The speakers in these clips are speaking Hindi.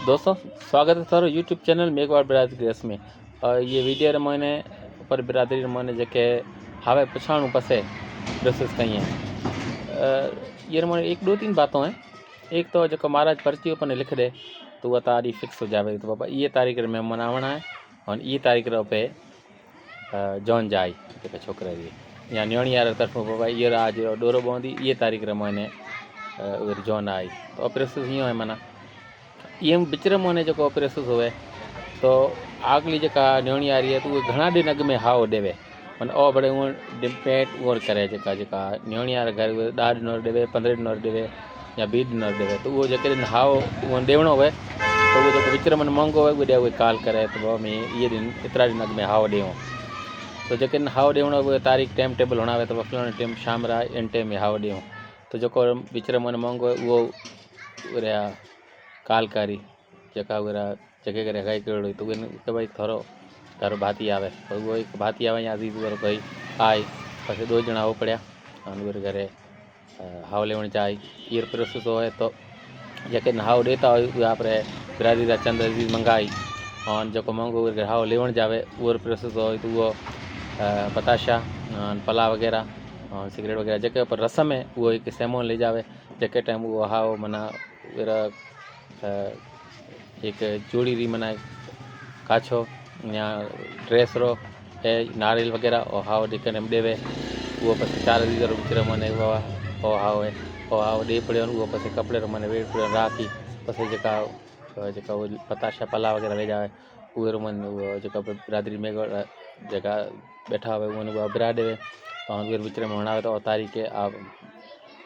दोस्तों, स्वागत है थारो यूट्यूब चैनल मेघवाड़ बिरादरी रस में। और ये वीडियो मैंने पर बिरादरी मैंने जेके हावे पछाणु पसे प्रोसेस कई हैं। ये मैंने एक दो तीन बातों हैं। एक तो जो महाराज पर्ची पर लिख दे तो वह तारीख फिक्स हो जाए तो बाबा ये तारीख में मनावना है और ये तारीख पे जॉन जाए जो छोकरे की या न्योणी यार तरफ बाबा ये आज डोरो बंदी ये तारीख मैंने जॉन आई तो प्रोसेस यूँ है मना ये बिचर मोने जो प्रोसेस हुए तो आगली जका न्योणी आ रही है तो वो घना दिन अग में हाव देवे मन ओ बड़े वो डिपेट वो करे जका न्योणी आ घर 10 दिन और देवे 15 दिन और देवे या 20 दिन और देवे तो वो जो दिन हाव वो देवणो हुए तो वो जो बिचर मन महंगो हुए वो दे कॉल करे तो मैं ये दिन इतना दिन अग में हाव ॾियूं तो जो हाव ॾियणो वो तारीख टाइम टेबल होना है तो फलाने टाइम शाम रा इन टाइम में हाव ॾियूं तो जो बिचर मन महंगो वो रहा कालकारी जका वगैरह जगह करे गाय करो तो के भाई थोरो तारो भाती आवे तो वो एक भाती आवे या अजीज वारो भाई आए पछे दो जना हो पड़या और घरे हाव लेवण जाए ये प्रोसेस हो तो जके हाव देता हो आप बिरादरी का चंद अजीज मंगाई और जो महंगो हाव लेवण जावे वो प्रोसेस हो तो वो बताशा पला वगैरह और सिगरेट वगैरह जगह पर रस्म है वो एक सेमोन ले जावे जके टाइम वो हाव मना एक जोड़ी री मना काछो या ड्रेस रो है नारियल वगैरह और हाव देकर देवे वो पछी 4 दी बिचर मैंने वो हाव है वो हाव दे पड़ो वो पछी कपड़े रो मैंने वेट पड़ो राखी पछी जका वो पताशा पला वगैरह ले जाए वो मन जो बिरादरी में जगह बैठा हुए वो बिरा देवे और बिचर में मनावे तो तारीखे आप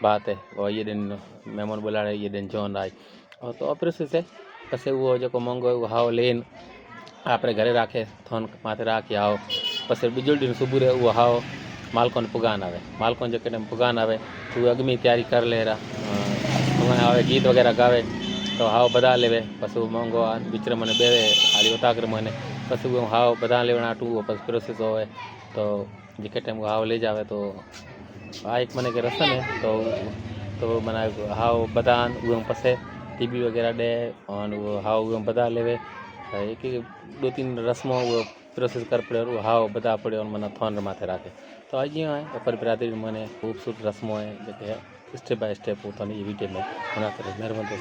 बात है और ये दिन मेहमान बुला रहे ये दिन जॉन आए और तो प्रोसेस है पछे वो जो महंगो वो हाव लेन आप घरे राखे थोन माथे राखी आओ पछे बीजो दिन सुबह वो हाव मालकों पुगान आवे मालकों जो टाइम पुगान आवे तो वो अगमी तैयारी कर ले रहा आवे गीत वगैरह गावे तो हाव बधा लेवे पछे वो महंगो बिचर मैंने बेवे हाली उताकर मैंने पछे वो हाव बधा लेवना टू वो पछे प्रोसेस हो तो जिके टाइम वो हाव ले जावे तो आ एक मैंने के रस्म है तो मना हाव बदान वो पसे टीवी वगैरह दे और वो हाव वो बदा लेवे एक 2-3 रस्मों वो प्रोसेस कर पड़े वो हाव बदा पड़े और मना थोन माथे राखे तो आज यूँ है पर बिरादरी मैंने खूबसूरत रस्मों है जो स्टेप बाय स्टेप होता नहीं ये वीडियो में बना कर मेहरबानी।